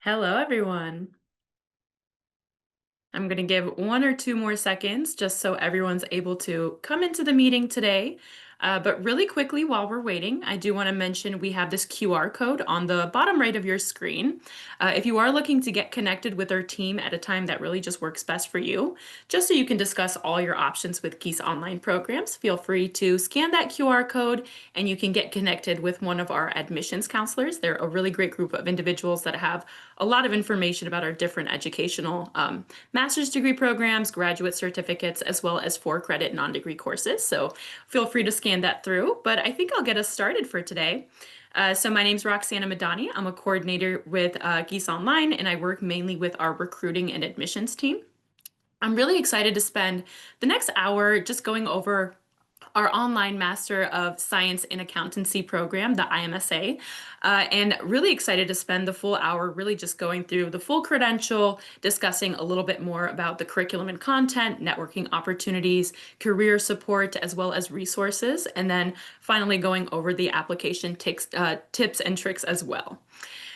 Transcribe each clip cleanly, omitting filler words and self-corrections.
Hello, everyone. I'm going to give 1 or 2 more seconds just so everyone's able to come into the meeting today. But really quickly, while we're waiting, I do want to mention we have this QR code on the bottom right of your screen. If you are looking to get connected with our team at a time that really just works best for you, just so you can discuss all your options with Gies online programs, feel free to scan that QR code and you can get connected with one of our admissions counselors. They're a really great group of individuals that have a lot of information about our different educational master's degree programs, graduate certificates, as well as 4 credit non-degree courses. So feel free to scan that through. But I think I'll get us started for today. So my name's Roxana Madani. I'm a coordinator with Geese Online, and I work mainly with our recruiting and admissions team. I'm really excited to spend the next hour just going over our online Master of Science in Accountancy program, the iMSA, and really excited to spend the full hour really just going through the full credential, discussing a little bit more about the curriculum and content, networking opportunities, career support, as well as resources, and then finally going over the application tips and tricks as well.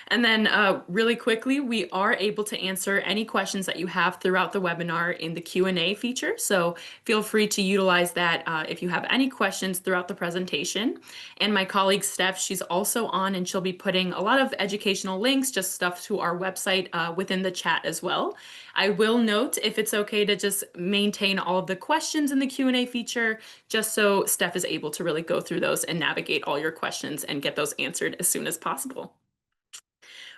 And then really quickly, we are able to answer any questions that you have throughout the webinar in the Q&A feature. So feel free to utilize that if you have any questions throughout the presentation. And my colleague Steph, she's also on and she'll be putting a lot of educational links, just stuff to our website within the chat as well. I will note if it's okay to just maintain all of the questions in the Q&A feature, just so Steph is able to really go through those and navigate all your questions and get those answered as soon as possible.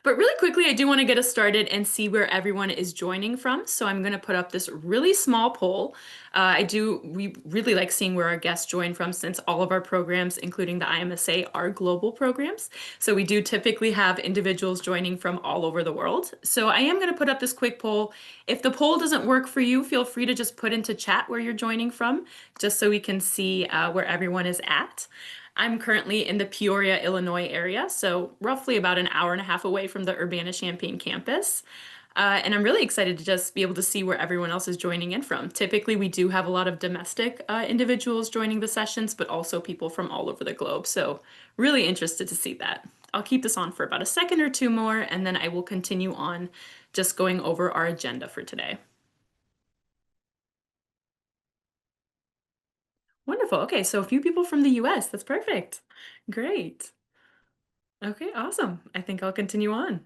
But really quickly, I do want to get us started and see where everyone is joining from. So I'm going to put up this really small poll. We really like seeing where our guests join from since all of our programs, including the iMSA, are global programs. So we do typically have individuals joining from all over the world. So I am going to put up this quick poll. If the poll doesn't work for you, feel free to just put into chat where you're joining from, just so we can see where everyone is at. I'm currently in the Peoria, Illinois area, so roughly about an hour and a half away from the Urbana-Champaign campus. And I'm really excited to just be able to see where everyone else is joining in from. Typically, we do have a lot of domestic individuals joining the sessions, but also people from all over the globe. So really interested to see that. I'll keep this on for about a second or two more, and then I will continue on just going over our agenda for today. Wonderful. Okay, so a few people from the US. That's perfect. Great. Okay, awesome. I think I'll continue on.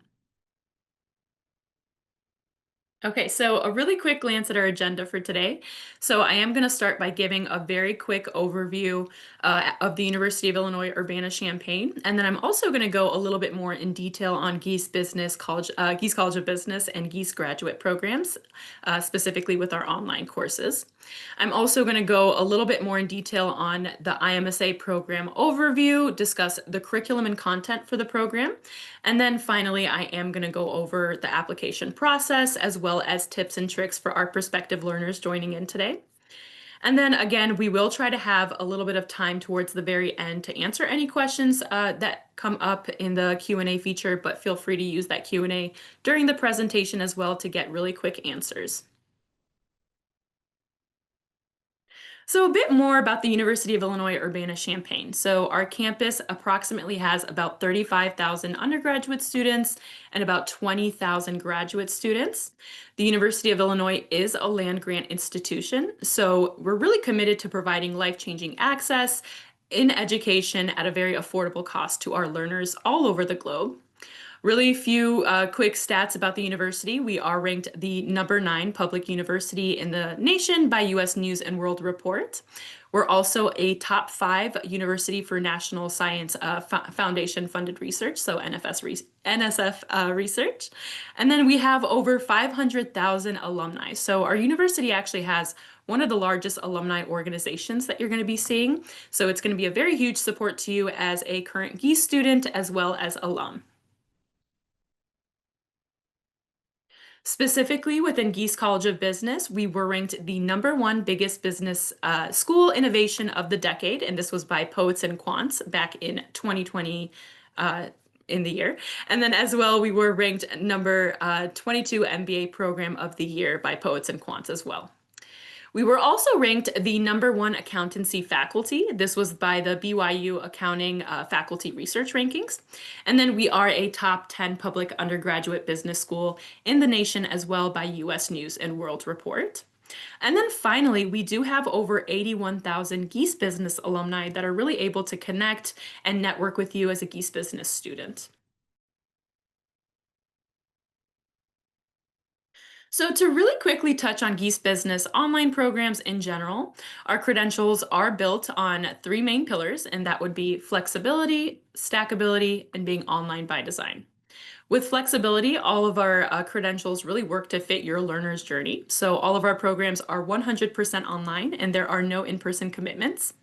Okay, so a really quick glance at our agenda for today. So I am going to start by giving a very quick overview of the University of Illinois Urbana-Champaign, and then I'm also going to go a little bit more in detail on Gies College of Business and Gies graduate programs, specifically with our online courses. I'm also going to go a little bit more in detail on the iMSA program overview, discuss the curriculum and content for the program, and then finally, I am going to go over the application process as well as tips and tricks for our prospective learners joining in today. And then again, we will try to have a little bit of time towards the very end to answer any questions that come up in the Q&A feature, but feel free to use that Q&A during the presentation as well to get really quick answers. So a bit more about the University of Illinois Urbana-Champaign. So our campus approximately has about 35,000 undergraduate students and about 20,000 graduate students. The University of Illinois is a land-grant institution, so we're really committed to providing life-changing access in education at a very affordable cost to our learners all over the globe. Really few quick stats about the university. We are ranked the #9 public university in the nation by US News and World Report. We're also a top 5 university for National Science Foundation funded research, so NSF research. And then we have over 500,000 alumni. So our university actually has one of the largest alumni organizations that you're going to be seeing. So it's going to be a very huge support to you as a current Gies student as well as alum. Specifically within Gies College of Business, we were ranked the #1 biggest business school innovation of the decade, and this was by Poets and Quants back in 2020 in the year. And then as well, we were ranked number 22 MBA program of the year by Poets and Quants as well. We were also ranked the #1 accountancy faculty. This was by the BYU Accounting Faculty Research Rankings. And then we are a top 10 public undergraduate business school in the nation as well by US News and World Report. And then finally, we do have over 81,000 Gies Business alumni that are really able to connect and network with you as a Gies Business student. So, to really quickly touch on Geese Business online programs in general, our credentials are built on three main pillars, and that would be flexibility, stackability, and being online by design. With flexibility, all of our credentials really work to fit your learner's journey. So, all of our programs are 100% online, and there are no in person commitments.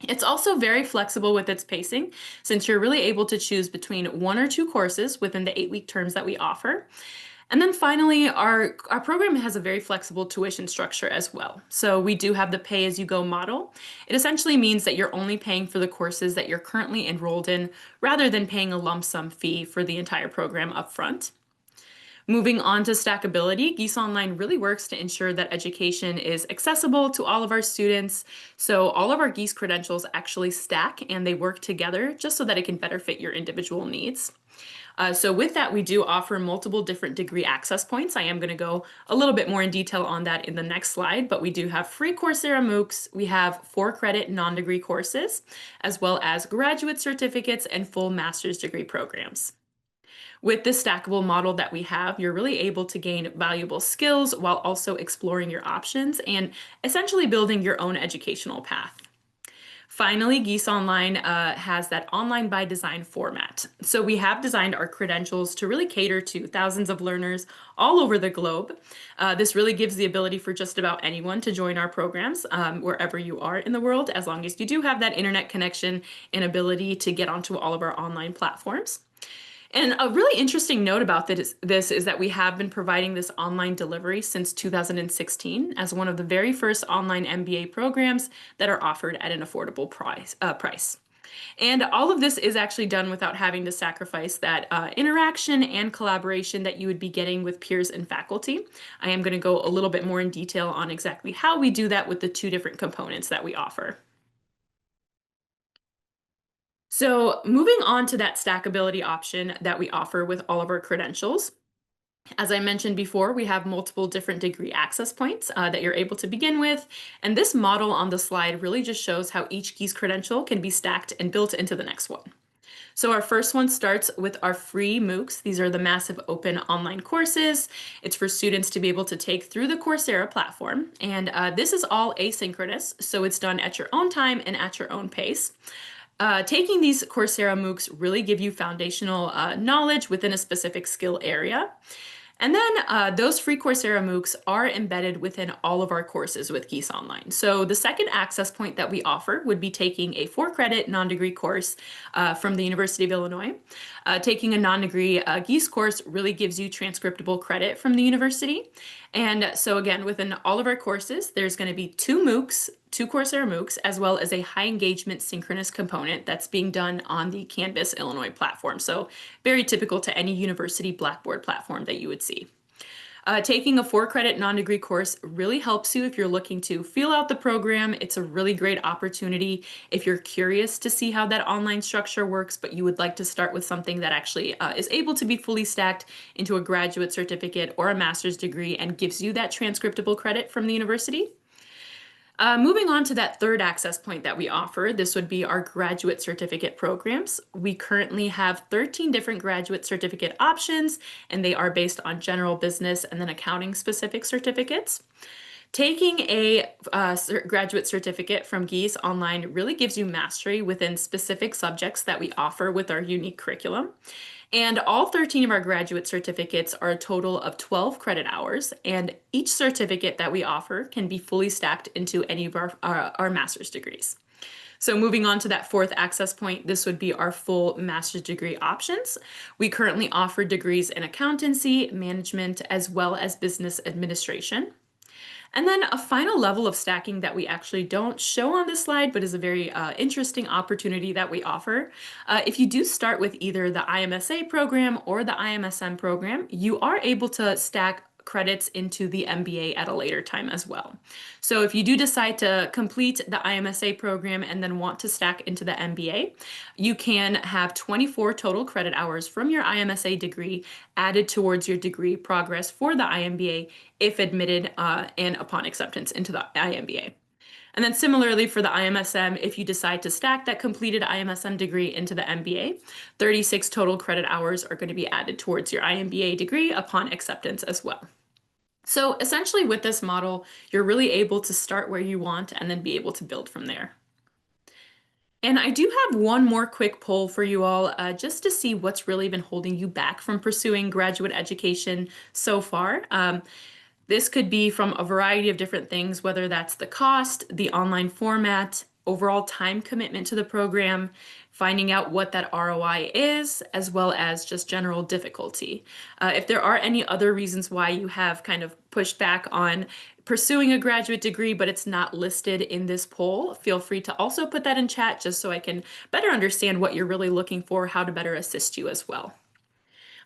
It's also very flexible with its pacing, since you're really able to choose between one or two courses within the 8-week terms that we offer. And then finally, our program has a very flexible tuition structure as well. So we do have the pay as you go model. It essentially means that you're only paying for the courses that you're currently enrolled in rather than paying a lump sum fee for the entire program upfront. Moving on to stackability, Geese Online really works to ensure that education is accessible to all of our students. So all of our Geese credentials actually stack and they work together just so that it can better fit your individual needs. So with that, we do offer multiple different degree access points. I am going to go a little bit more in detail on that in the next slide, but we do have free Coursera MOOCs. We have 4-credit non-degree courses, as well as graduate certificates and full master's degree programs. With this stackable model that we have, you're really able to gain valuable skills while also exploring your options and essentially building your own educational path. Finally, Geese Online has that online by design format. So we have designed our credentials to really cater to thousands of learners all over the globe. This really gives the ability for just about anyone to join our programs wherever you are in the world, as long as you do have that internet connection and ability to get onto all of our online platforms. And a really interesting note about this is that we have been providing this online delivery since 2016 as one of the very first online MBA programs that are offered at an affordable price. And all of this is actually done without having to sacrifice that interaction and collaboration that you would be getting with peers and faculty. I am going to go a little bit more in detail on exactly how we do that with the two different components that we offer. So moving on to that stackability option that we offer with all of our credentials. As I mentioned before, we have multiple different degree access points that you're able to begin with. And this model on the slide really just shows how each Geese credential can be stacked and built into the next one. So our first one starts with our free MOOCs. These are the massive open online courses. It's for students to be able to take through the Coursera platform. And this is all asynchronous, so it's done at your own time and at your own pace. Taking these Coursera MOOCs really give you foundational knowledge within a specific skill area. And then those free Coursera MOOCs are embedded within all of our courses with Geese Online. So the second access point that we offer would be taking a 4-credit non-degree course from the University of Illinois. Taking a non-degree Geese course really gives you transcriptable credit from the university. And so again, within all of our courses, there's going to be 2 MOOCs, 2 Coursera MOOCs, as well as a high engagement synchronous component that's being done on the Canvas Illinois platform. So very typical to any university Blackboard platform that you would see. Taking a 4-credit non-degree course really helps you if you're looking to feel out the program. It's a really great opportunity if you're curious to see how that online structure works, but you would like to start with something that actually is able to be fully stacked into a graduate certificate or a master's degree and gives you that transcriptable credit from the university. Moving on to that third access point that we offer, this would be our graduate certificate programs. We currently have 13 different graduate certificate options, and they are based on general business and then accounting specific certificates. Taking a graduate certificate from Geese Online really gives you mastery within specific subjects that we offer with our unique curriculum. And all 13 of our graduate certificates are a total of 12 credit hours, and each certificate that we offer can be fully stacked into any of our master's degrees. So moving on to that fourth access point, this would be our full master's degree options. We currently offer degrees in accountancy, management, as well as business administration. And then a final level of stacking that we actually don't show on this slide, but is a very interesting opportunity that we offer. If you do start with either the iMSA program or the iMSM program, you are able to stack credits into the MBA at a later time as well. So if you do decide to complete the iMSA program and then want to stack into the MBA, you can have 24 total credit hours from your iMSA degree added towards your degree progress for the iMBA if admitted and upon acceptance into the iMBA. And then similarly for the iMSM, if you decide to stack that completed iMSM degree into the MBA, 36 total credit hours are going to be added towards your iMBA degree upon acceptance as well. So essentially with this model, you're really able to start where you want and then be able to build from there. And I do have one more quick poll for you all, just to see what's really been holding you back from pursuing graduate education so far. This could be from a variety of different things, whether that's the cost, the online format, overall time commitment to the program, finding out what that ROI is, as well as just general difficulty. If there are any other reasons why you have kind of pushed back on pursuing a graduate degree, but it's not listed in this poll, feel free to also put that in chat just so I can better understand what you're really looking for, how to better assist you as well.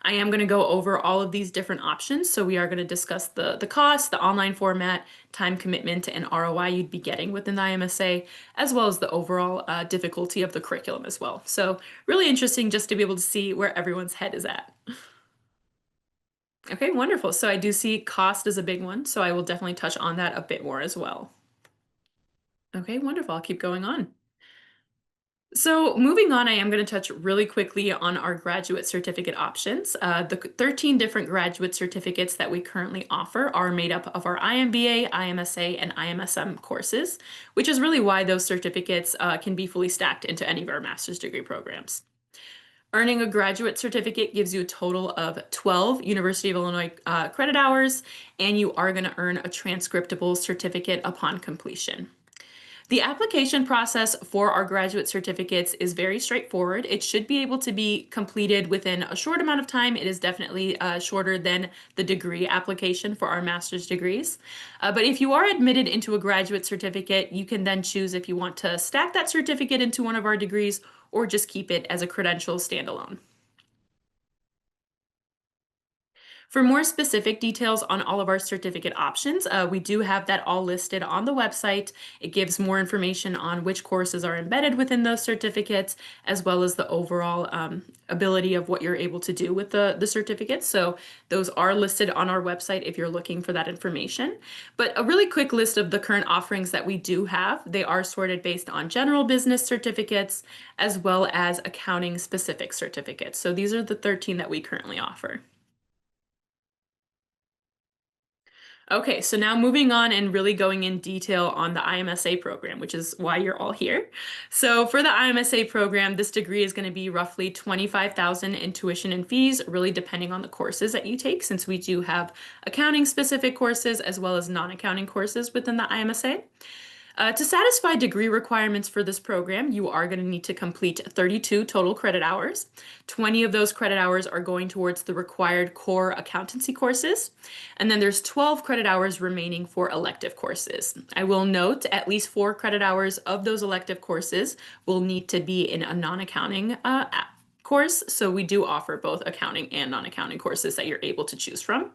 I am going to go over all of these different options. So we are going to discuss the cost, the online format, time commitment, and ROI you'd be getting within the iMSA, as well as the overall difficulty of the curriculum as well. So really interesting just to be able to see where everyone's head is at. Okay, wonderful. So I do see cost is a big one, so I will definitely touch on that a bit more as well. Okay, wonderful. I'll keep going on. So moving on, I am going to touch really quickly on our graduate certificate options. The 13 different graduate certificates that we currently offer are made up of our iMBA, iMSA, and iMSM courses, which is really why those certificates can be fully stacked into any of our master's degree programs. Earning a graduate certificate gives you a total of 12 University of Illinois credit hours, and you are going to earn a transcriptable certificate upon completion. The application process for our graduate certificates is very straightforward. It should be able to be completed within a short amount of time. It is definitely shorter than the degree application for our master's degrees. But if you are admitted into a graduate certificate, you can then choose if you want to stack that certificate into one of our degrees or just keep it as a credential standalone. For more specific details on all of our certificate options, we do have that all listed on the website. It gives more information on which courses are embedded within those certificates, as well as the overall ability of what you're able to do with the certificates. So those are listed on our website if you're looking for that information. But a really quick list of the current offerings that we do have. They are sorted based on general business certificates, as well as accounting specific certificates. So these are the 13 that we currently offer. Okay, so now moving on and really going in detail on the iMSA program, which is why you're all here. So for the iMSA program, this degree is going to be roughly $25,000 in tuition and fees, really depending on the courses that you take, since we do have accounting specific courses as well as non-accounting courses within the iMSA. To satisfy degree requirements for this program, you are going to need to complete 32 total credit hours. 20 of those credit hours are going towards the required core accountancy courses. And then there's 12 credit hours remaining for elective courses. I will note at least 4 credit hours of those elective courses will need to be in a non-accounting course. So we do offer both accounting and non-accounting courses that you're able to choose from.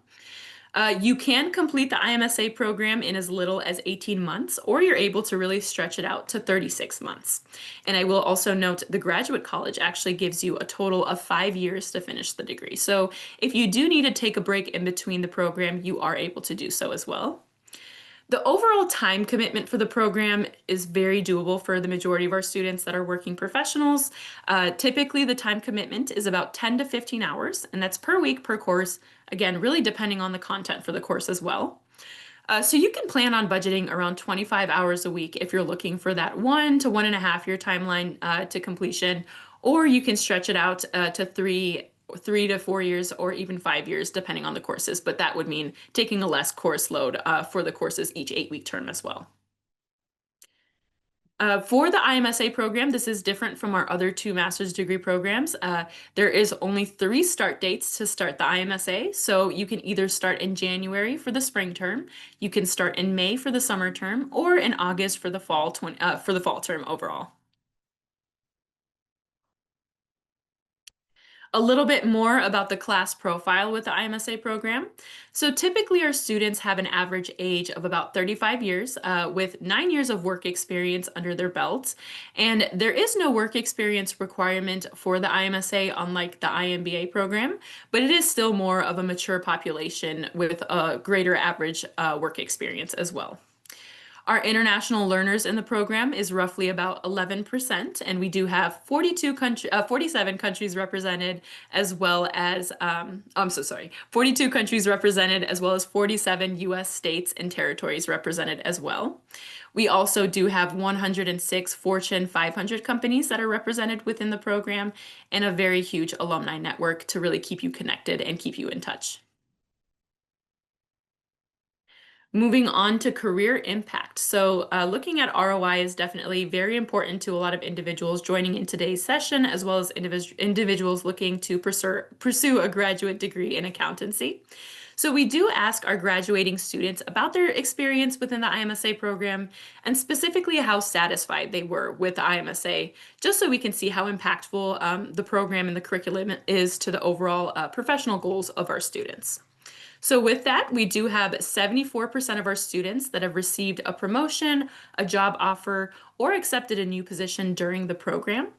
You can complete the iMSA program in as little as 18 months, or you're able to really stretch it out to 36 months. And I will also note the graduate college actually gives you a total of 5 years to finish the degree. So if you do need to take a break in between the program, you are able to do so as well. The overall time commitment for the program is very doable for the majority of our students that are working professionals. Typically, the time commitment is about 10 to 15 hours, and that's per week, per course, again, really depending on the content for the course as well. So you can plan on budgeting around 25 hours a week if you're looking for that 1 to 1.5 year timeline to completion, or you can stretch it out to 3 to 4 years or even 5 years, depending on the courses. But that would mean taking a less course load for the courses each 8-week term as well. For the iMSA program, this is different from our other 2 master's degree programs. There is only 3 start dates to start the iMSA. So you can either start in January for the spring term, you can start in May for the summer term, or in August for the fall term overall. A little bit more about the class profile with the iMSA program. So typically our students have an average age of about 35 years with 9 years of work experience under their belts. And there is no work experience requirement for the iMSA, unlike the iMBA program, but it is still more of a mature population with a greater average work experience as well. Our international learners in the program is roughly about 11%, and we do have 47 countries represented, as well as, I'm so sorry, 42 countries represented, as well as 47 US states and territories represented as well. We also do have 106 Fortune 500 companies that are represented within the program, and a very huge alumni network to really keep you connected and keep you in touch. Moving on to career impact. So, looking at ROI is definitely very important to a lot of individuals joining in today's session, as well as individuals looking to pursue a graduate degree in accountancy. So, we do ask our graduating students about their experience within the iMSA program and specifically how satisfied they were with the iMSA, just so we can see how impactful the program and the curriculum is to the overall professional goals of our students. So with that, we do have 74% of our students that have received a promotion, a job offer, or accepted a new position during the program.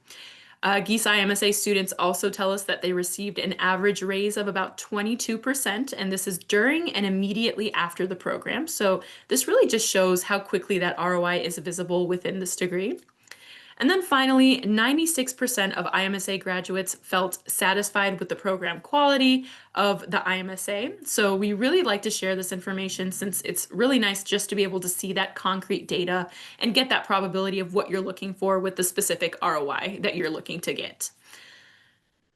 Gies iMSA students also tell us that they received an average raise of about 22%, and this is during and immediately after the program. So this really just shows how quickly that ROI is visible within this degree. And then finally, 96% of iMSA graduates felt satisfied with the program quality of the iMSA. So we really like to share this information since it's really nice just to be able to see that concrete data and get that probability of what you're looking for with the specific ROI that you're looking to get.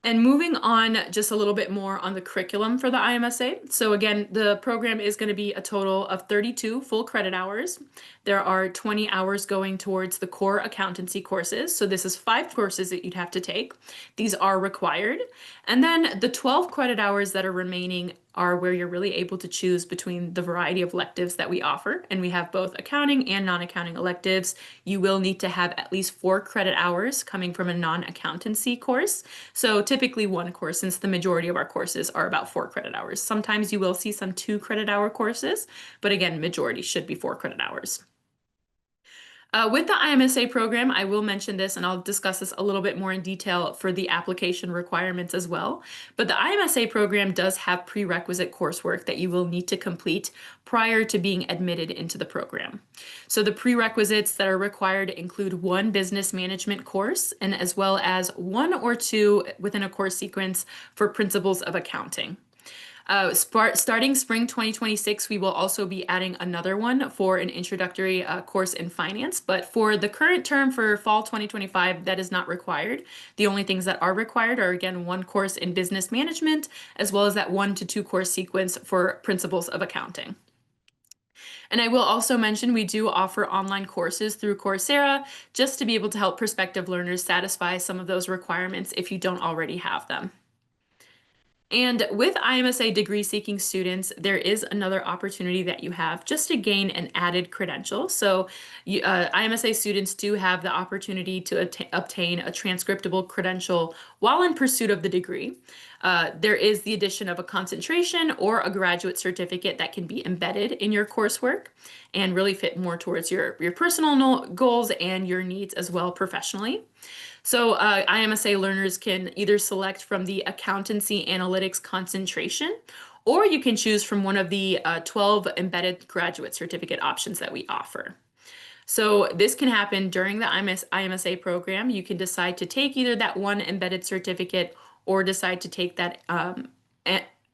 And moving on just a little bit more on the curriculum for the iMSA. So again, the program is going to be a total of 32 full credit hours. There are 20 hours going towards the core accountancy courses. So this is 5 courses that you'd have to take. These are required. And then the 12 credit hours that are remaining are where you're really able to choose between the variety of electives that we offer. And we have both accounting and non-accounting electives. You will need to have at least 4 credit hours coming from a non-accountancy course. So typically 1 course, since the majority of our courses are about 4 credit hours. Sometimes you will see some 2 credit hour courses, but again, majority should be 4 credit hours. With the iMSA program, I will mention this and I'll discuss this a little bit more in detail for the application requirements as well. But the iMSA program does have prerequisite coursework that you will need to complete prior to being admitted into the program. So the prerequisites that are required include 1 business management course and as well as 1 or 2 within a course sequence for principles of accounting. Starting spring 2026, we will also be adding another one for an introductory course in finance. But for the current term for fall 2025, that is not required. The only things that are required are, again, 1 course in business management, as well as that 1 to 2 course sequence for principles of accounting. And I will also mention we do offer online courses through Coursera just to be able to help prospective learners satisfy some of those requirements if you don't already have them. And with iMSA degree seeking students, there is another opportunity that you have just to gain an added credential. So iMSA students do have the opportunity to obtain a transcriptable credential while in pursuit of the degree. There is the addition of a concentration or a graduate certificate that can be embedded in your coursework and really fit more towards your personal goals and your needs as well professionally. So iMSA learners can either select from the Accountancy Analytics concentration, or you can choose from one of the 12 embedded graduate certificate options that we offer. So this can happen during the iMSA program. You can decide to take either that 1 embedded certificate or decide to take that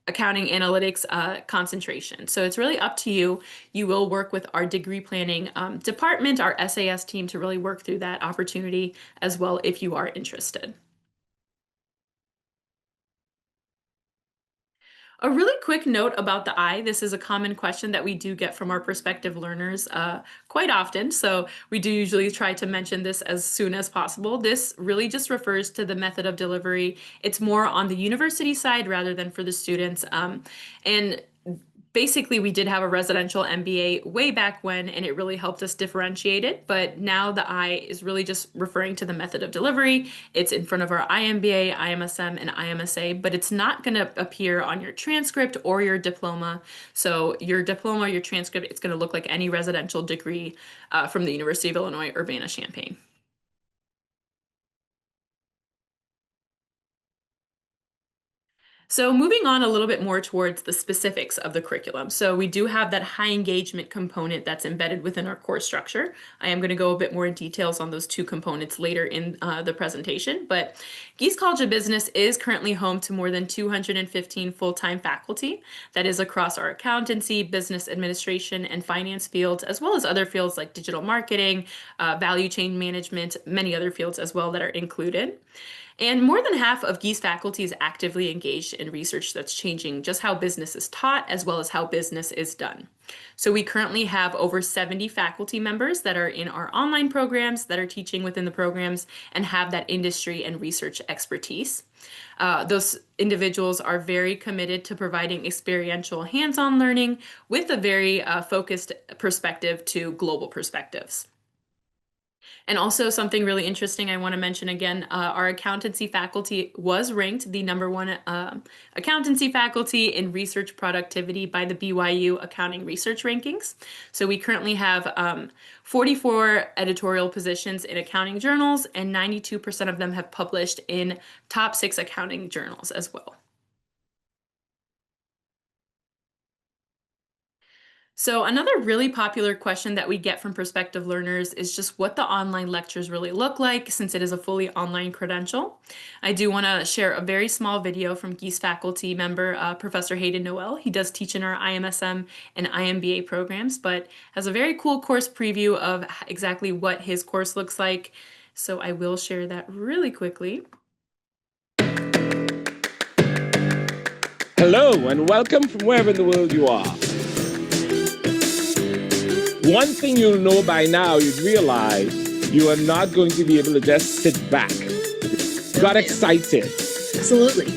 accounting analytics concentration. So it's really up to you. You will work with our degree planning department, our SAS team, to really work through that opportunity as well if you are interested. A really quick note about the I. This is a common question that we do get from our prospective learners quite often. So we do usually try to mention this as soon as possible. This really just refers to the method of delivery. It's more on the university side rather than for the students. And Basically, we did have a residential MBA way back when, and it really helped us differentiate it. But now the I is really just referring to the method of delivery. It's in front of our iMBA, iMSM, and iMSA, but it's not going to appear on your transcript or your diploma. So your diploma, your transcript, it's going to look like any residential degree from the University of Illinois Urbana-Champaign. So moving on a little bit more towards the specifics of the curriculum. So we do have that high engagement component that's embedded within our course structure. I am going to go a bit more in details on those two components later in the presentation, but Gies College of Business is currently home to more than 215 full-time faculty. That is across our accountancy, business administration, and finance fields, as well as other fields like digital marketing, value chain management, many other fields as well that are included. And more than half of Gies faculty is actively engaged in research that's changing just how business is taught as well as how business is done. So we currently have over 70 faculty members that are in our online programs that are teaching within the programs and have that industry and research expertise. Those individuals are very committed to providing experiential hands-on learning with a very focused perspective to global perspectives. And also something really interesting I want to mention again, our accountancy faculty was ranked the #1 accountancy faculty in research productivity by the BYU Accounting Research Rankings. So we currently have 44 editorial positions in accounting journals, and 92% of them have published in top 6 accounting journals as well. So another really popular question that we get from prospective learners is just what the online lectures really look like since it is a fully online credential. I do want to share a very small video from Gies faculty member, Professor Hayden Noel. He does teach in our iMSM and iMBA programs, but has a very cool course preview of exactly what his course looks like. So I will share that really quickly. Hello and welcome from wherever in the world you are. One thing you'll know by now, you'd realize you are not going to be able to just sit back. Got excited. Absolutely.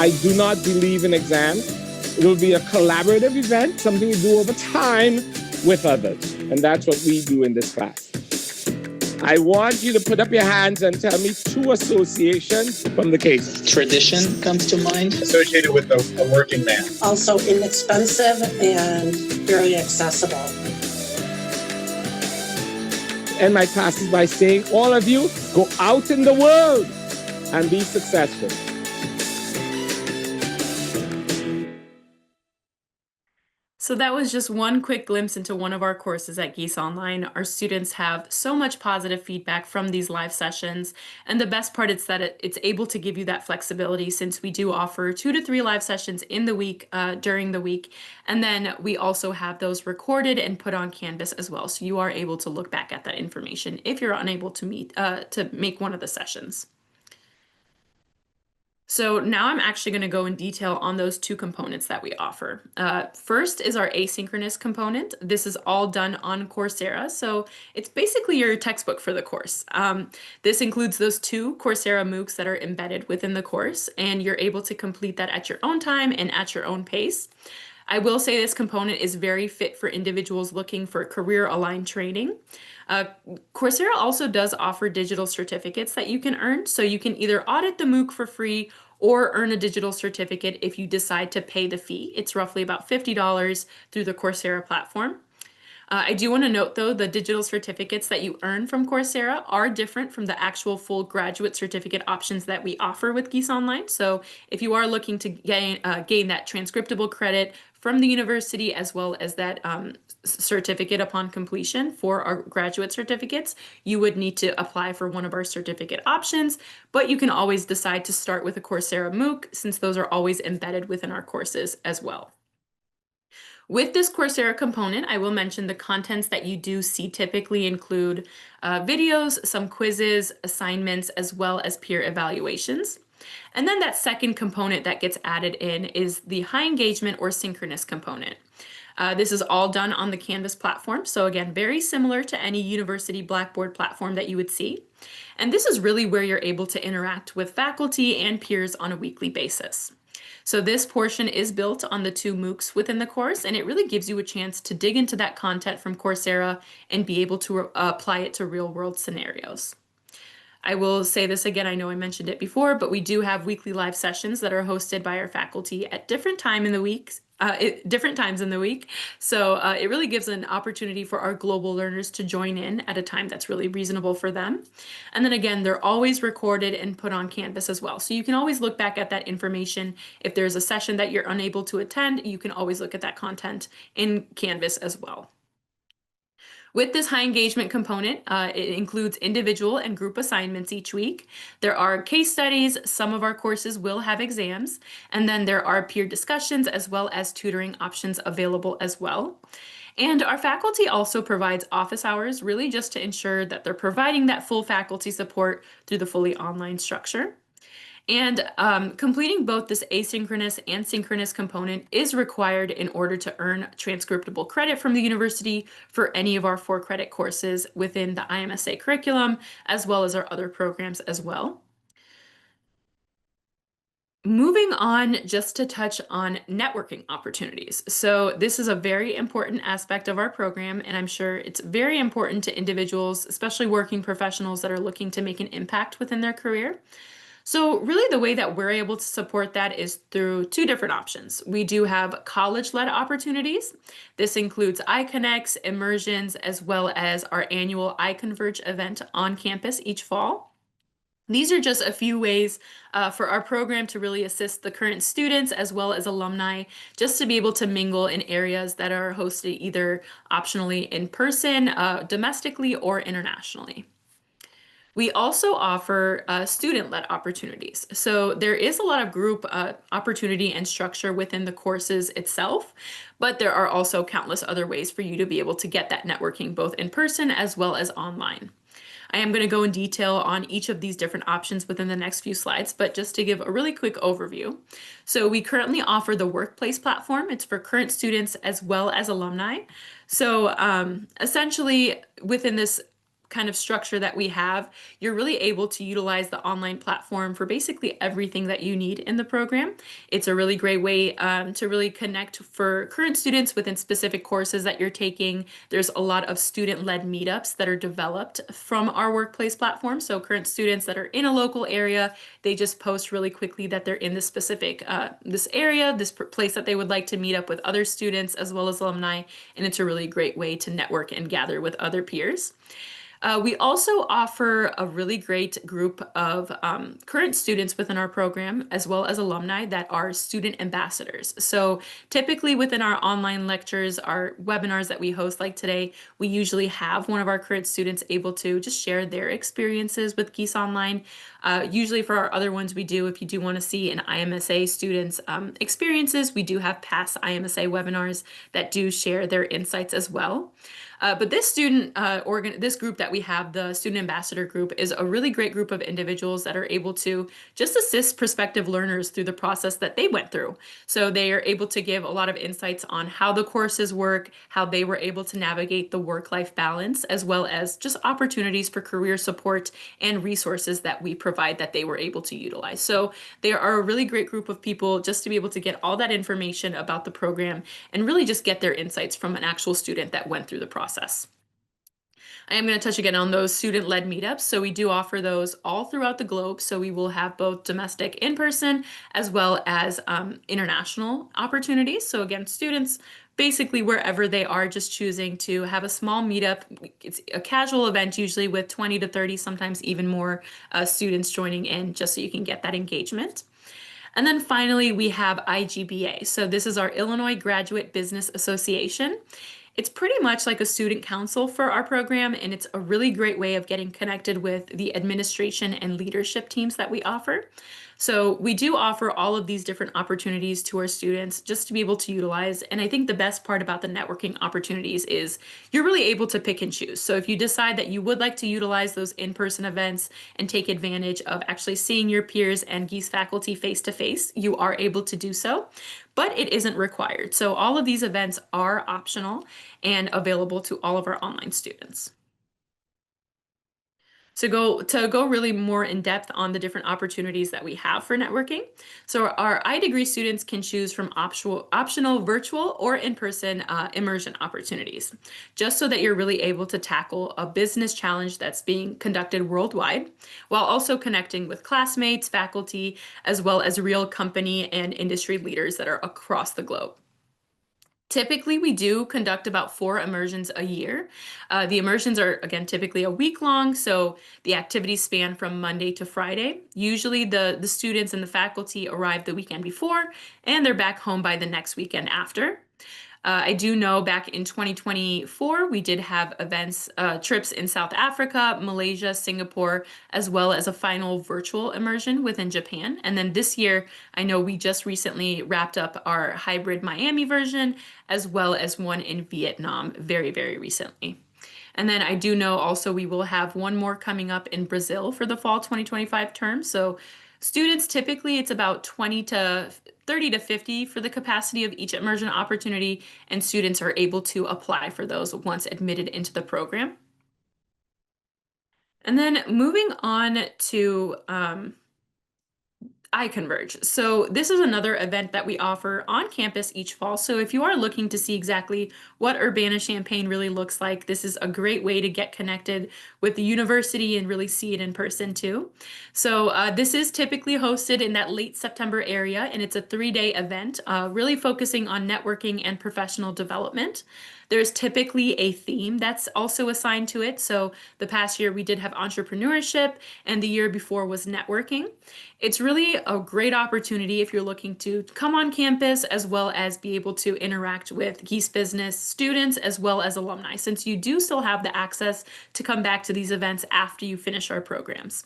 I do not believe in exams. It will be a collaborative event, something you do over time with others. And that's what we do in this class. I want you to put up your hands and tell me 2 associations from the case. Tradition comes to mind. Associated with a working man. Also inexpensive and very accessible. And my classes by saying, all of you, go out in the world and be successful. So that was just one quick glimpse into one of our courses at Gies Online. Our students have so much positive feedback from these live sessions. And the best part is that it's able to give you that flexibility since we do offer 2 to 3 live sessions in the week, during the week. And then we also have those recorded and put on Canvas as well. So you are able to look back at that information if you're unable to make one of the sessions. So now I'm actually going to go in detail on those 2 components that we offer. First is our asynchronous component. This is all done on Coursera. So it's basically your textbook for the course. This includes those 2 Coursera MOOCs that are embedded within the course, and you're able to complete that at your own time and at your own pace. I will say this component is very fit for individuals looking for career-aligned training. Coursera also does offer digital certificates that you can earn, so you can either audit the MOOC for free or earn a digital certificate if you decide to pay the fee. It's roughly about $50 through the Coursera platform. I do want to note, though, the digital certificates that you earn from Coursera are different from the actual full graduate certificate options that we offer with Gies Online. So if you are looking to gain that transcriptable credit from the university as well as that certificate upon completion for our graduate certificates, you would need to apply for one of our certificate options, but you can always decide to start with a Coursera MOOC since those are always embedded within our courses as well. With this Coursera component, I will mention the contents that you do see typically include videos, some quizzes, assignments, as well as peer evaluations. And then that second component that gets added in is the high engagement or synchronous component. This is all done on the Canvas platform. So again, very similar to any university Blackboard platform that you would see. And this is really where you're able to interact with faculty and peers on a weekly basis. So this portion is built on the 2 MOOCs within the course, and it really gives you a chance to dig into that content from Coursera and be able to apply it to real-world scenarios. I will say this again, I know I mentioned it before, but we do have weekly live sessions that are hosted by our faculty at different times in the week. So it really gives an opportunity for our global learners to join in at a time that's really reasonable for them. And then again, they're always recorded and put on Canvas as well. So you can always look back at that information. If there's a session that you're unable to attend, you can always look at that content in Canvas as well. With this high engagement component, it includes individual and group assignments each week. There are case studies, some of our courses will have exams, and then there are peer discussions as well as tutoring options available as well. And our faculty also provides office hours, really just to ensure that they're providing that full faculty support through the fully online structure. And completing both this asynchronous and synchronous component is required in order to earn transcriptable credit from the university for any of our 4-credit courses within the iMSA curriculum, as well as our other programs as well. Moving on just to touch on networking opportunities. So this is a very important aspect of our program, and I'm sure it's very important to individuals, especially working professionals that are looking to make an impact within their career. So really the way that we're able to support that is through 2 different options. We do have college-led opportunities. This includes iConnects, immersions, as well as our annual iConverge event on campus each fall. These are just a few ways for our program to really assist the current students as well as alumni, just to be able to mingle in areas that are hosted either optionally in person, domestically, or internationally. We also offer student-led opportunities. So there is a lot of group opportunity and structure within the courses itself, but there are also countless other ways for you to be able to get that networking both in person as well as online. I am going to go in detail on each of these different options within the next few slides, but just to give a really quick overview. So we currently offer the workplace platform. It's for current students as well as alumni. So essentially within this kind of structure that we have, you're really able to utilize the online platform for basically everything that you need in the program. It's a really great way to really connect for current students within specific courses that you're taking. There's a lot of student-led meetups that are developed from our workplace platform. So current students that are in a local area, they just post really quickly that they're in this specific this area, this place that they would like to meet up with other students as well as alumni, and it's a really great way to network and gather with other peers. We also offer a really great group of current students within our program, as well as alumni that are student ambassadors. So typically within our online lectures, our webinars that we host like today, we usually have one of our current students able to just share their experiences with Gies Online. Usually for our other ones we do, if you do want to see an iMSA student's experiences, we do have past iMSA webinars that do share their insights as well. But this this group that we have, the Student Ambassador Group, is a really great group of individuals that are able to just assist prospective learners through the process that they went through. So they are able to give a lot of insights on how the courses work, how they were able to navigate the work-life balance, as well as just opportunities for career support and resources that we provide that they were able to utilize. So they are a really great group of people just to be able to get all that information about the program and really just get their insights from an actual student that went through the process. I am going to touch again on those student-led meetups. So we do offer those all throughout the globe. So we will have both domestic in-person as well as international opportunities. So again, students basically wherever they are just choosing to have a small meetup. It's a casual event usually with 20 to 30, sometimes even more students joining in just so you can get that engagement. And then finally, we have IGBA. So this is our Illinois Graduate Business Association. It's pretty much like a student council for our program, and it's a really great way of getting connected with the administration and leadership teams that we offer. So we do offer all of these different opportunities to our students just to be able to utilize. And I think the best part about the networking opportunities is you're really able to pick and choose. So if you decide that you would like to utilize those in-person events and take advantage of actually seeing your peers and Gies faculty face to face, you are able to do so, but it isn't required. So all of these events are optional and available to all of our online students. To go really more in depth on the different opportunities that we have for networking. So our iDegree students can choose from optional virtual or in-person immersion opportunities, just so that you're really able to tackle a business challenge that's being conducted worldwide, while also connecting with classmates, faculty, as well as real company and industry leaders that are across the globe. Typically, we do conduct about 4 immersions a year. The immersions are, again, typically a week long, so the activities span from Monday to Friday. Usually, the students and the faculty arrive the weekend before, and they're back home by the next weekend after. I do know back in 2024, we did have trips in South Africa, Malaysia, Singapore, as well as a final virtual immersion within Japan. And then this year, I know we just recently wrapped up our hybrid Miami version, as well as one in Vietnam very, very recently. And then I do know also we will have one more coming up in Brazil for the fall 2025 term. So students typically it's about 20 to 30 to 50 for the capacity of each immersion opportunity, and students are able to apply for those once admitted into the program. And then moving on to iConverge. So this is another event that we offer on campus each fall. So if you are looking to see exactly what Urbana-Champaign really looks like, this is a great way to get connected with the university and really see it in person too. So this is typically hosted in that late September area, and it's a 3-day event, really focusing on networking and professional development. There's typically a theme that's also assigned to it. So the past year we did have entrepreneurship, and the year before was networking. It's really a great opportunity if you're looking to come on campus as well as be able to interact with Gies Business students as well as alumni, since you do still have the access to come back to these events after you finish our programs.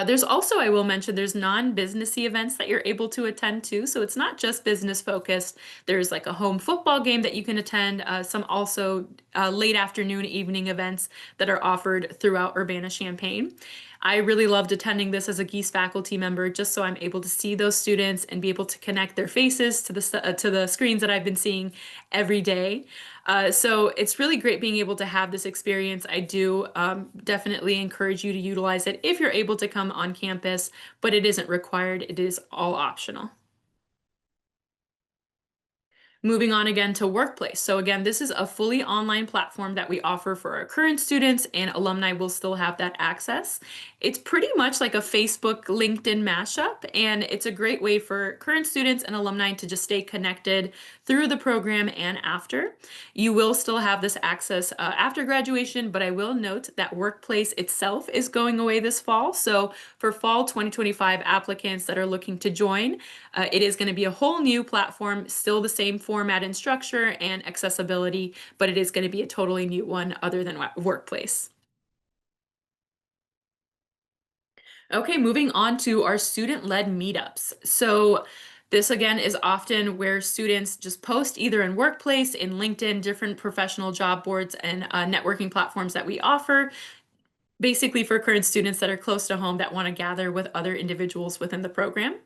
There's also, I will mention, there's non-businessy events that you're able to attend to. So it's not just business focused. There's like a home football game that you can attend, some also late afternoon, evening events that are offered throughout Urbana-Champaign. I really loved attending this as a Gies faculty member, just so I'm able to see those students and be able to connect their faces to the screens that I've been seeing every day. So it's really great being able to have this experience. I do definitely encourage you to utilize it if you're able to come on campus, but it isn't required. It is all optional. Moving on again to Workplace. So again, this is a fully online platform that we offer for our current students, and alumni will still have that access. It's pretty much like a Facebook, LinkedIn mashup, and it's a great way for current students and alumni to just stay connected through the program and after. You will still have this access after graduation, but I will note that Workplace itself is going away this fall. So for fall 2025 applicants that are looking to join, it is going to be a whole new platform, still the same format and structure and accessibility, but it is going to be a totally new one other than Workplace. Okay, moving on to our student-led meetups. So this again is often where students just post either in Workplace, in LinkedIn, different professional job boards and networking platforms that we offer, basically for current students that are close to home that want to gather with other individuals within the program.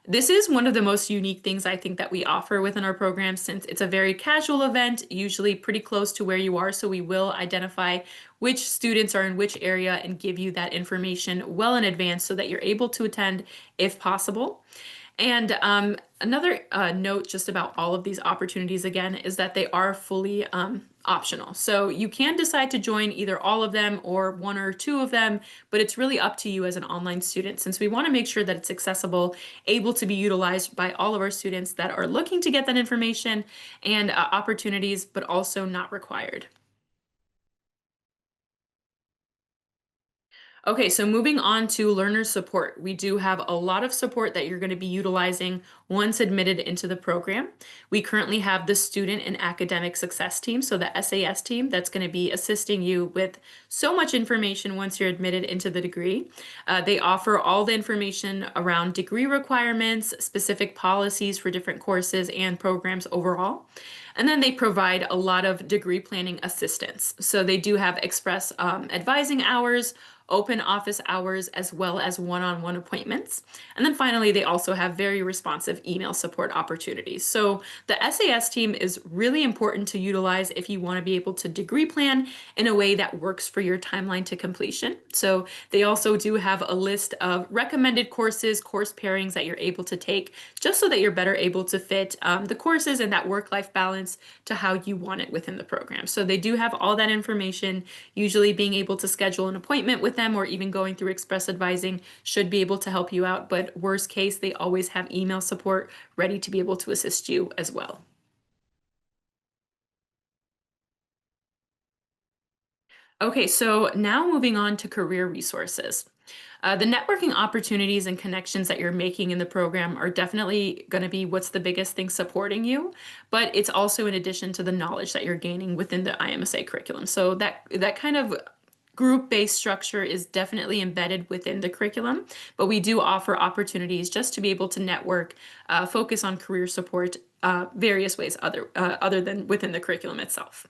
This is one of the most unique things I think that we offer within our program, since it's a very casual event, usually pretty close to where you are. So we will identify which students are in which area and give you that information well in advance so that you're able to attend if possible. And another note just about all of these opportunities again is that they are fully optional. So you can decide to join either all of them or one or two of them, but it's really up to you as an online student, since we want to make sure that it's accessible, able to be utilized by all of our students that are looking to get that information and opportunities, but also not required. Okay, so moving on to learner support. We do have a lot of support that you're going to be utilizing once admitted into the program. We currently have the Student and Academic Success Team, so the SAS team, that's going to be assisting you with so much information once you're admitted into the degree. They offer all the information around degree requirements, specific policies for different courses and programs overall. And then they provide a lot of degree planning assistance. So they do have express advising hours, open office hours, as well as one-on-one appointments. And then finally, they also have very responsive email support opportunities. So the SAS team is really important to utilize if you want to be able to degree plan in a way that works for your timeline to completion. So they also do have a list of recommended courses, course pairings that you're able to take, just so that you're better able to fit the courses and that work-life balance to how you want it within the program. So they do have all that information. Usually being able to schedule an appointment with them or even going through express advising should be able to help you out. But worst case, they always have email support ready to be able to assist you as well. Okay, so now moving on to career resources. The networking opportunities and connections that you're making in the program are definitely going to be what's the biggest thing supporting you, but it's also in addition to the knowledge that you're gaining within the iMSA curriculum. So that kind of group-based structure is definitely embedded within the curriculum, but we do offer opportunities just to be able to network, focus on career support, various ways other than within the curriculum itself.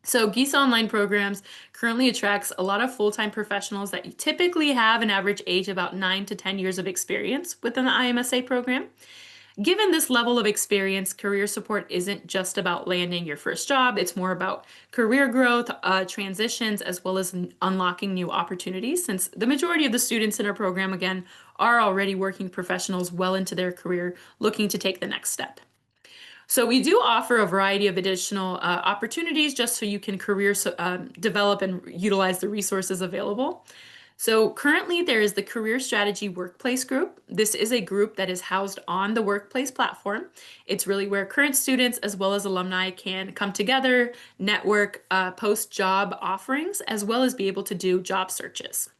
So Gies Online Programs currently attracts a lot of full-time professionals that typically have an average age about 9 to 10 years of experience within the iMSA program. Given this level of experience, career support isn't just about landing your first job. It's more about career growth, transitions, as well as unlocking new opportunities, since the majority of the students in our program, again, are already working professionals well into their career looking to take the next step. So we do offer a variety of additional opportunities just so you can develop and utilize the resources available. So currently there is the Career Strategy Workplace Group. This is a group that is housed on the Workplace platform. It's really where current students as well as alumni can come together, network, post job offerings, as well as be able to do job searches.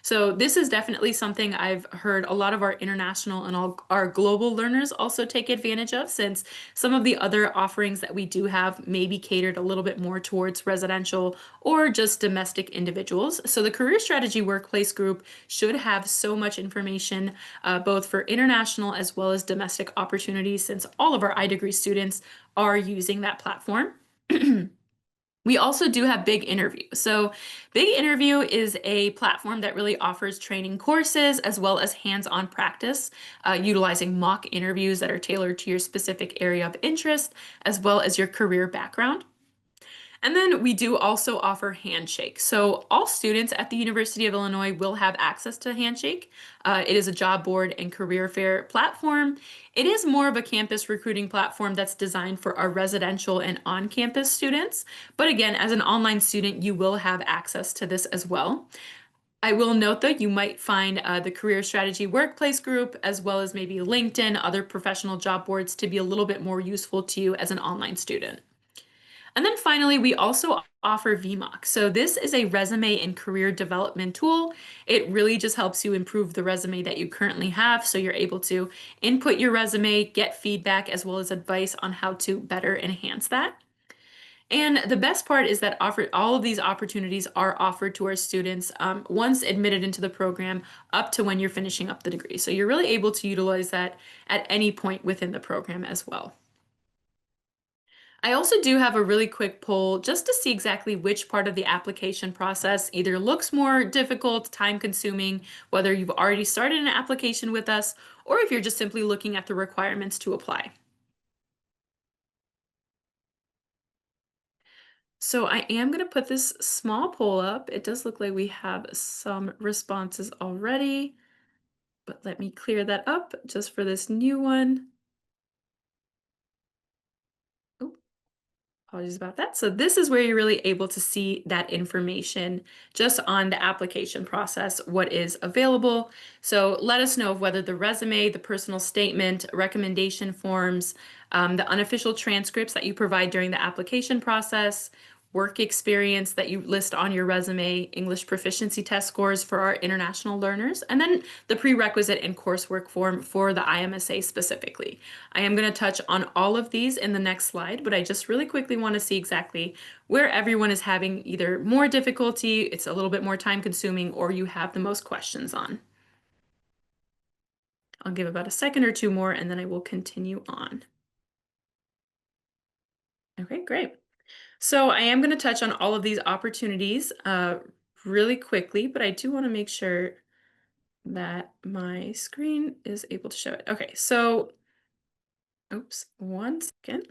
So this is definitely something I've heard a lot of our international and all our global learners also take advantage of, since some of the other offerings that we do have may be catered a little bit more towards residential or just domestic individuals. So the Career Strategy Workplace Group should have so much information, both for international as well as domestic opportunities, since all of our iDegree students are using that platform. We also do have Big Interview. So Big Interview is a platform that really offers training courses as well as hands-on practice, utilizing mock interviews that are tailored to your specific area of interest, as well as your career background. And then we do also offer Handshake. So all students at the University of Illinois will have access to Handshake. It is a job board and career fair platform. It is more of a campus recruiting platform that's designed for our residential and on-campus students. But again, as an online student, you will have access to this as well. I will note that you might find the Career Strategy Workplace Group, as well as maybe LinkedIn, other professional job boards, to be a little bit more useful to you as an online student. And then finally, we also offer VMOC. So this is a resume and career development tool. It really just helps you improve the resume that you currently have, so you're able to input your resume, get feedback, as well as advice on how to better enhance that. And the best part is that all of these opportunities are offered to our students once admitted into the program up to when you're finishing up the degree. So you're really able to utilize that at any point within the program as well. I also do have a really quick poll just to see exactly which part of the application process either looks more difficult, time consuming, whether you've already started an application with us, or if you're just simply looking at the requirements to apply. So I am going to put this small poll up. It does look like we have some responses already, but let me clear that up just for this new one. Apologies about that. So this is where you're really able to see that information just on the application process, what is available. So let us know of whether the resume, the personal statement, recommendation forms, the unofficial transcripts that you provide during the application process, work experience that you list on your resume, English proficiency test scores for our international learners, and then the prerequisite and coursework form for the iMSA specifically. I am going to touch on all of these in the next slide, but I just really quickly want to see exactly where everyone is having either more difficulty, it's a little bit more time consuming, or you have the most questions on. I'll give about a second or two more and then I will continue on. Okay, great. So I am going to touch on all of these opportunities really quickly, but I do want to make sure that my screen is able to show it. Okay, so, oops, 1 second.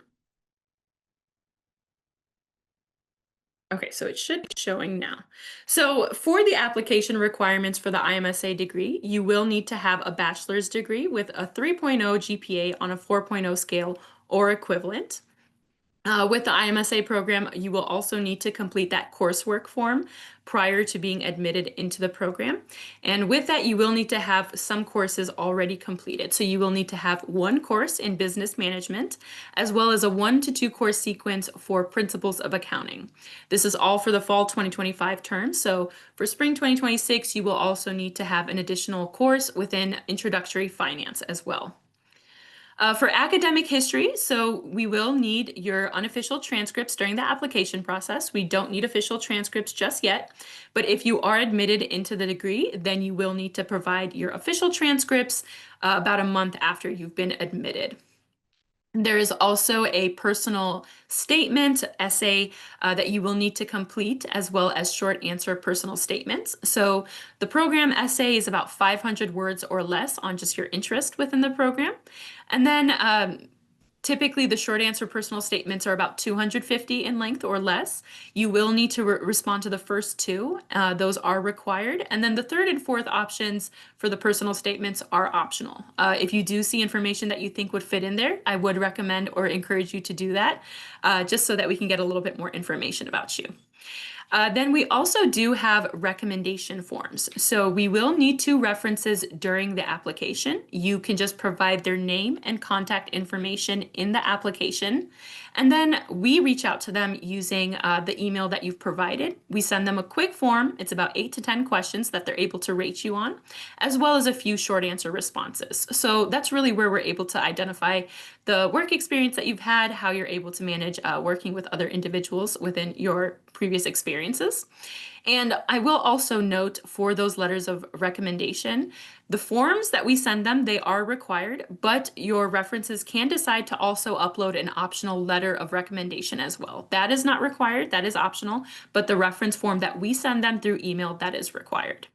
Okay, so it should be showing now. So for the application requirements for the iMSA degree, you will need to have a bachelor's degree with a 3.0 GPA on a 4.0 scale or equivalent. With the iMSA program, you will also need to complete that coursework form prior to being admitted into the program. And with that, you will need to have some courses already completed. So you will need to have one course in business management, as well as a 1 to 2 course sequence for principles of accounting. This is all for the fall 2025 term. So for spring 2026, you will also need to have an additional course within introductory finance as well. For academic history, so we will need your unofficial transcripts during the application process. We don't need official transcripts just yet, but if you are admitted into the degree, then you will need to provide your official transcripts about a month after you've been admitted. There is also a personal statement essay that you will need to complete, as well as short answer personal statements. So the program essay is about 500 words or less on just your interest within the program. And then typically, the short answer personal statements are about 250 in length or less. You will need to respond to the first two. Those are required. And then the third and fourth options for the personal statements are optional. If you do see information that you think would fit in there, I would recommend or encourage you to do that, just so that we can get a little bit more information about you. Then we also do have recommendation forms. So we will need 2 references during the application. You can just provide their name and contact information in the application. And then we reach out to them using the email that you've provided. We send them a quick form. It's about 8 to 10 questions that they're able to rate you on, as well as a few short answer responses. So that's really where we're able to identify the work experience that you've had, how you're able to manage working with other individuals within your previous experiences. And I will also note for those letters of recommendation, the forms that we send them, they are required, but your references can decide to also upload an optional letter of recommendation as well. That is not required, that is optional, but the reference form that we send them through email, that is required.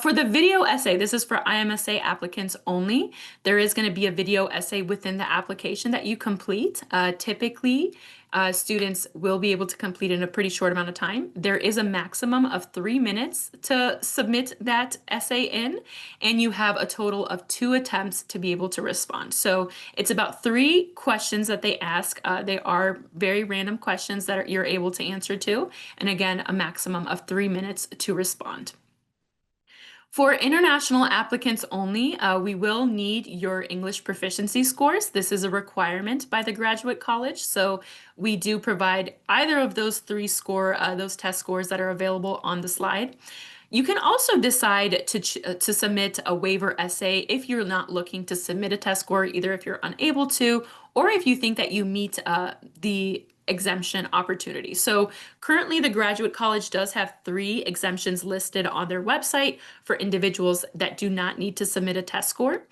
For the video essay, this is for iMSA applicants only. There is going to be a video essay within the application that you complete. Typically, students will be able to complete in a pretty short amount of time. There is a maximum of 3 minutes to submit that essay in, and you have a total of 2 attempts to be able to respond. So it's about 3 questions that they ask. They are very random questions that you're able to answer to, and again, a maximum of 3 minutes to respond. For international applicants only, we will need your English proficiency scores. This is a requirement by the Graduate College, so we do provide either of those 3 those test scores that are available on the slide. You can also decide to submit a waiver essay if you're not looking to submit a test score, either if you're unable to, or if you think that you meet the exemption opportunity. So currently the Graduate College does have 3 exemptions listed on their website for individuals that do not need to submit a test score.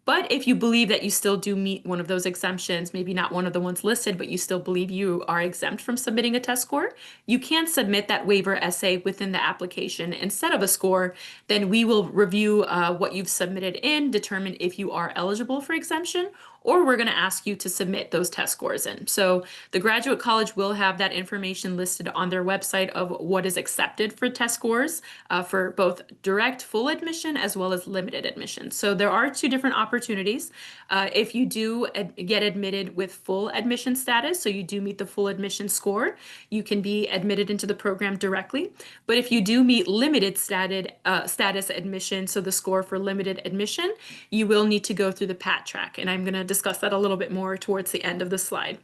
But if you believe that you still do meet one of those exemptions, maybe not one of the ones listed, but you still believe you are exempt from submitting a test score, you can submit that waiver essay within the application instead of a score. Then we will review what you've submitted in, determine if you are eligible for exemption, or we're going to ask you to submit those test scores in. So the Graduate College will have that information listed on their website of what is accepted for test scores for both direct full admission as well as limited admission. So there are 2 different opportunities. If you do get admitted with full admission status, so you do meet the full admission score, you can be admitted into the program directly. But if you do meet limited status admission, so the score for limited admission, you will need to go through the PAT track. And I'm going to discuss that a little bit more towards the end of the slide.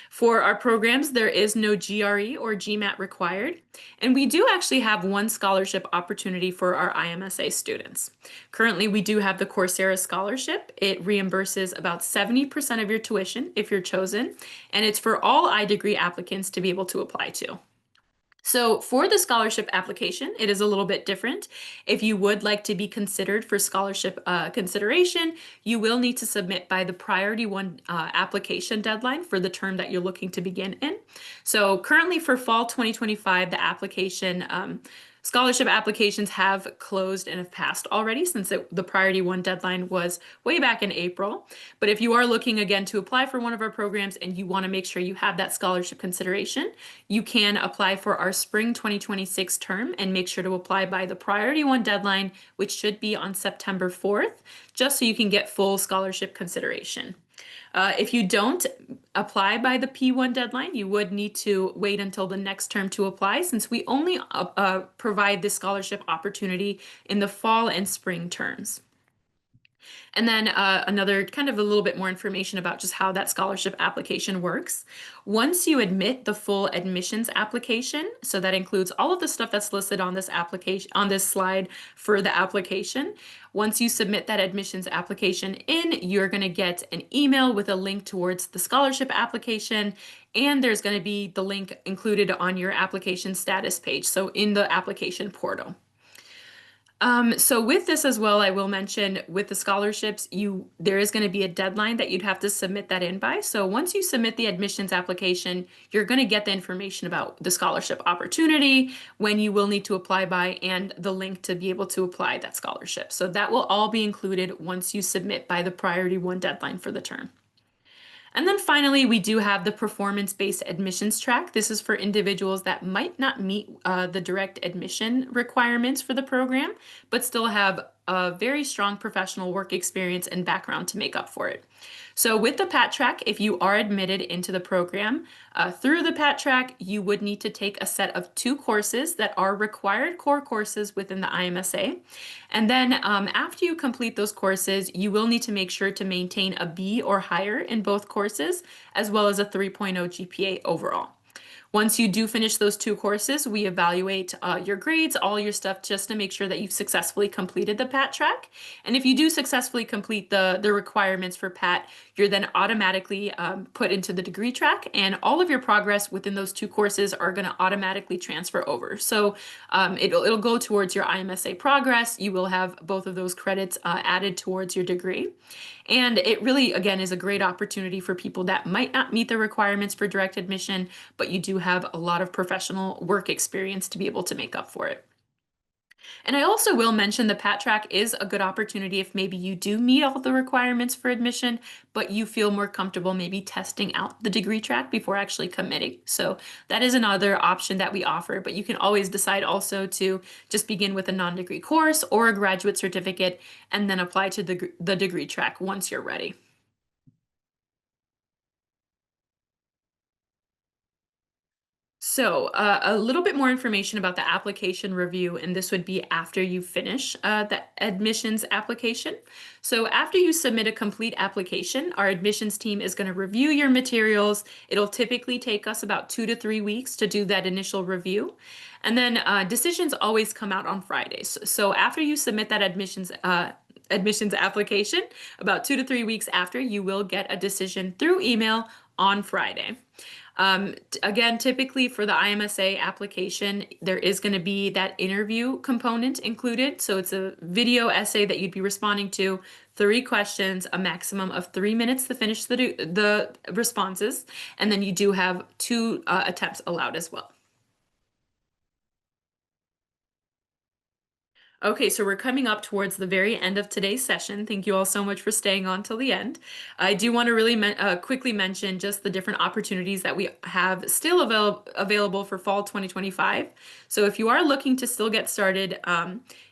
For our programs, there is no GRE or GMAT required, and we do actually have 1 scholarship opportunity for our iMSA students. Currently, we do have the Coursera scholarship. It reimburses about 70% of your tuition if you're chosen, and it's for all iDegree applicants to be able to apply to. So for the scholarship application, it is a little bit different. If you would like to be considered for scholarship consideration, you will need to submit by the priority one application deadline for the term that you're looking to begin in. So currently for fall 2025, the application scholarship applications have closed and have passed already since the priority one deadline was way back in April. But if you are looking again to apply for one of our programs and you want to make sure you have that scholarship consideration, you can apply for our spring 2026 term and make sure to apply by the priority one deadline, which should be on September 4th, just so you can get full scholarship consideration. If you don't apply by the P1 deadline, you would need to wait until the next term to apply, since we only provide this scholarship opportunity in the fall and spring terms. And then another kind of a little bit more information about just how that scholarship application works. Once you admit the full admissions application, so that includes all of the stuff that's listed on this application, on this slide for the application. Once you submit that admissions application in, you're going to get an email with a link towards the scholarship application, and there's going to be the link included on your application status page, so in the application portal. So with this as well, I will mention with the scholarships, there is going to be a deadline that you'd have to submit that in by. So once you submit the admissions application, you're going to get the information about the scholarship opportunity, when you will need to apply by, and the link to be able to apply that scholarship. So that will all be included once you submit by the priority one deadline for the term. And then finally, we do have the performance-based admissions track. This is for individuals that might not meet the direct admission requirements for the program, but still have a very strong professional work experience and background to make up for it. So with the PAT track, if you are admitted into the program through the PAT track, you would need to take a set of 2 courses that are required core courses within the iMSA. And then after you complete those courses, you will need to make sure to maintain a B or higher in both courses, as well as a 3.0 GPA overall. Once you do finish those 2 courses, we evaluate your grades, all your stuff, just to make sure that you've successfully completed the PAT track. And if you do successfully complete the requirements for PAT, you're then automatically put into the degree track, and all of your progress within those 2 courses are going to automatically transfer over. So it'll go towards your iMSA progress. You will have both of those credits added towards your degree. And it really, again, is a great opportunity for people that might not meet the requirements for direct admission, but you do have a lot of professional work experience to be able to make up for it. And I also will mention the PAT track is a good opportunity if maybe you do meet all the requirements for admission, but you feel more comfortable maybe testing out the degree track before actually committing. So that is another option that we offer, but you can always decide also to just begin with a non-degree course or a graduate certificate and then apply to the degree track once you're ready. So a little bit more information about the application review, and this would be after you finish the admissions application. So after you submit a complete application, our admissions team is going to review your materials. It'll typically take us about 2 to 3 weeks to do that initial review. And then decisions always come out on Fridays. So after you submit that admissions application, about 2 to 3 weeks after, you will get a decision through email on Friday. Again, typically for the iMSA application, there is going to be that interview component included. So it's a video essay that you'd be responding to, 3 questions, a maximum of 3 minutes to finish the responses, and then you do have 2 attempts allowed as well. Okay, so we're coming up towards the very end of today's session. Thank you all so much for staying on till the end. I do want to really quickly mention just the different opportunities that we have still available for fall 2025. So if you are looking to still get started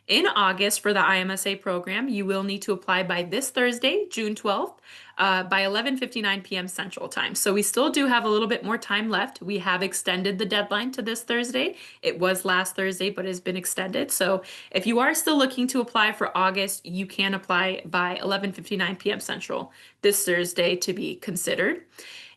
in August for the iMSA program, you will need to apply by this Thursday, June 12th, by 11:59 p.m. Central Time. So we still do have a little bit more time left. We have extended the deadline to this Thursday. It was last Thursday, but has been extended. So if you are still looking to apply for August, you can apply by 11:59 p.m. Central this Thursday to be considered.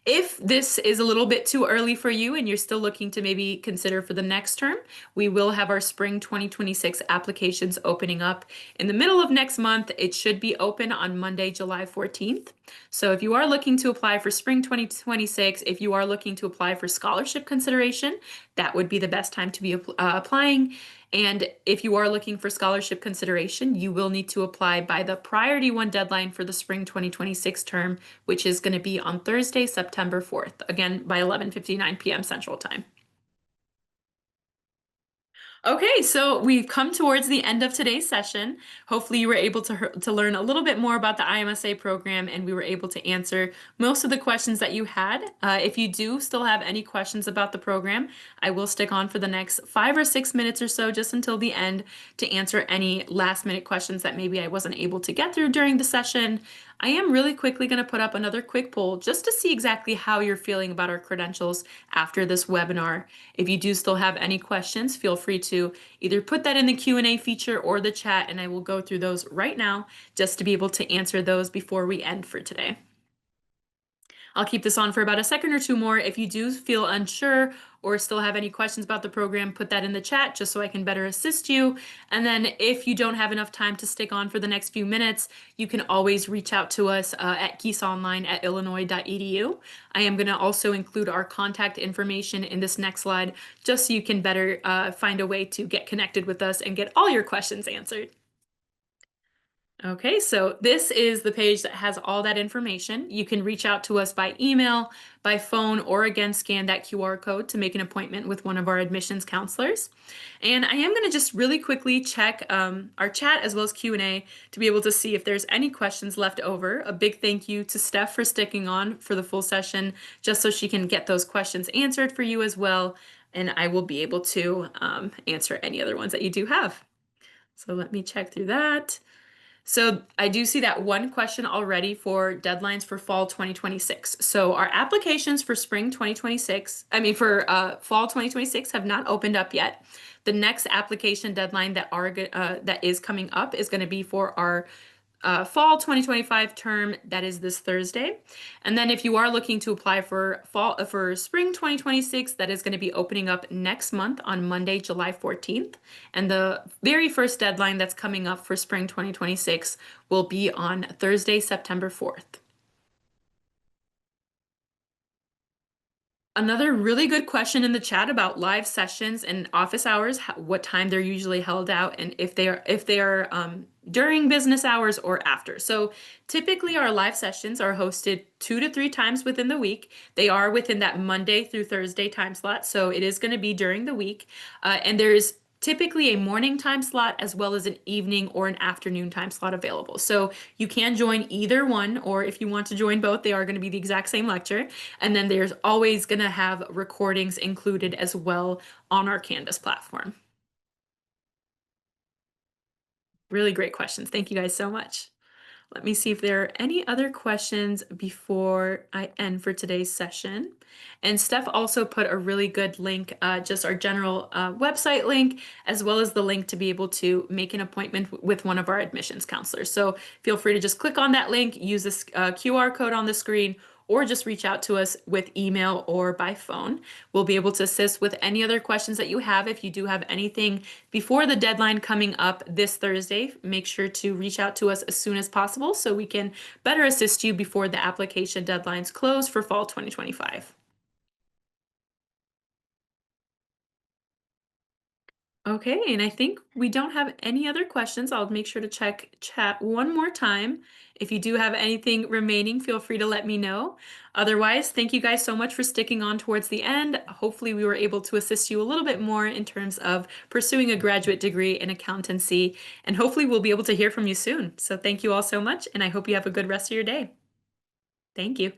If this is a little bit too early for you and you're still looking to maybe consider for the next term, we will have our spring 2026 applications opening up in the middle of next month. It should be open on Monday, July 14th. So if you are looking to apply for spring 2026, if you are looking to apply for scholarship consideration, that would be the best time to be applying. And if you are looking for scholarship consideration, you will need to apply by the Priority 1 deadline for the spring 2026 term, which is going to be on Thursday, September 4th, again by 11:59 p.m. Central Time. Okay, so we've come towards the end of today's session. Hopefully you were able to learn a little bit more about the iMSA program, and we were able to answer most of the questions that you had. If you do still have any questions about the program, I will stick on for the next 5 or 6 minutes or so, just until the end, to answer any last minute questions that maybe I wasn't able to get through during the session. I am really quickly going to put up another quick poll just to see exactly how you're feeling about our credentials after this webinar. If you do still have any questions, feel free to either put that in the Q&A feature or the chat, and I will go through those right now just to be able to answer those before we end for today. I'll keep this on for about a second or two more. If you do feel unsure or still have any questions about the program, put that in the chat just so I can better assist you. And then if you don't have enough time to stick on for the next few minutes, you can always reach out to us at giesonline@illinois.edu. I am going to also include our contact information in this next slide, just so you can better find a way to get connected with us and get all your questions answered. Okay, so this is the page that has all that information. You can reach out to us by email, by phone, or again, scan that QR code to make an appointment with one of our admissions counselors. And I am going to just really quickly check our chat as well as Q&A to be able to see if there's any questions left over. A big thank you to Steph for sticking on for the full session, just so she can get those questions answered for you as well. And I will be able to answer any other ones that you do have. So let me check through that. So I do see that one question already for deadlines for fall 2026. So our applications for spring 2026, for fall 2026 have not opened up yet. The next application deadline that is coming up is going to be for our fall 2025 term, that is this Thursday. And then if you are looking to apply for spring 2026, that is going to be opening up next month on Monday, July 14th. And the very first deadline that's coming up for spring 2026 will be on Thursday, September 4th. Another really good question in the chat about live sessions and office hours, what time they're usually held out, and if they are during business hours or after. So typically our live sessions are hosted 2 to 3 times within the week. They are within that Monday through Thursday time slot, so it is going to be during the week. And there's typically a morning time slot as well as an evening or an afternoon time slot available. So you can join either one, or if you want to join both, they are going to be the exact same lecture. And then there's always going to have recordings included as well on our Canvas platform. Really great questions. Thank you guys so much. Let me see if there are any other questions before I end for today's session. And Steph also put a really good link, just our general website link, as well as the link to be able to make an appointment with one of our admissions counselors. So feel free to just click on that link, use this QR code on the screen, or just reach out to us with email or by phone. We'll be able to assist with any other questions that you have. If you do have anything before the deadline coming up this Thursday, make sure to reach out to us as soon as possible so we can better assist you before the application deadlines close for fall 2025. Okay, and I think we don't have any other questions. I'll make sure to check chat one more time. If you do have anything remaining, feel free to let me know. Otherwise, thank you guys so much for sticking on towards the end. Hopefully we were able to assist you a little bit more in terms of pursuing a graduate degree in accountancy, and hopefully we'll be able to hear from you soon. So thank you all so much, and I hope you have a good rest of your day. Thank you.